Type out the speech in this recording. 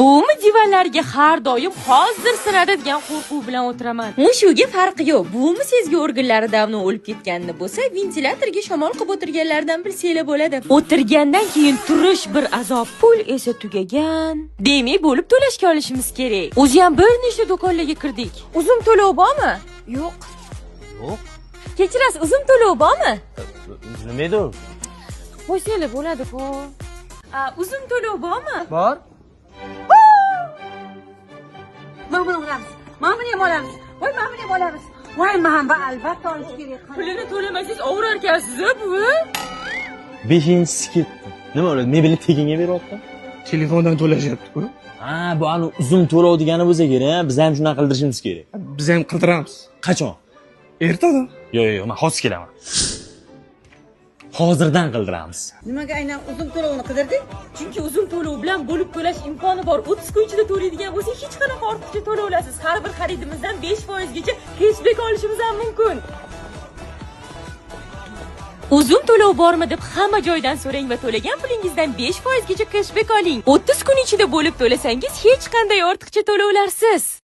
Bumi divanlarga har doim hozir sinadigan qo'rquv bilan o'tiraman. Mushuga farqi yo'q. Bumi sezgi organlari davno o'lib ketganini bo'lsa, ventilyatorga shamol qilib o'tirganlardan bilsanglar bo'ladi. O'tirgandan keyin turish bir azob, pul esa tugagan. Demak, bo'lib to'lashga olishimiz kerak. O'zi ham bir nechta do'konlarga kirdik. Uzum to'lov bormi? Yo'q. Yo'q. Kechirasiz, uzum to'lov bormi? Nima edi u? Qo'ysanglar bo'ladi-ku. Uzum to'lov bormi? Bor. Mana buni olamiz. Mana buni ham olamiz. Voy, mana buni ham olamiz. Voy, mana albatta olish kerak. Pulini to'lamasangiz ovrar ekansiz-a, buvi? 5-inchisi ketdi. Nima bo'ladi? Mebelni tekinga beryapti? Telefondan to'lashyapti-ku. Ha, bu ani uzum to'lov degani bo'lsa kerak, biz ham shunaqa qildirishimiz kerak. Biz ham qildiramiz. Qachon? Ertadan. Yo'q, men hozir kelaman. Hozirdan qildiramiz. Nimaga aynan uzum to'lovini qidirding? Chunki uzum to'lov bilan bo'lib to'lash imkoni bor. 30 kun ichida to'laydigan bo'lsa, hech qanaqa ortiqcha to'lov olasiz. Har bir xaridimizdan 5% gacha cashback olishimiz ham mumkin. Uzum to'lov bormi deb hamma joydan so'rang va to'lagan pulingizdan 5% gacha cashback oling. 30 kun ichida bo'lib to'lasangiz hech qanday ortiqcha to'lovlarsiz.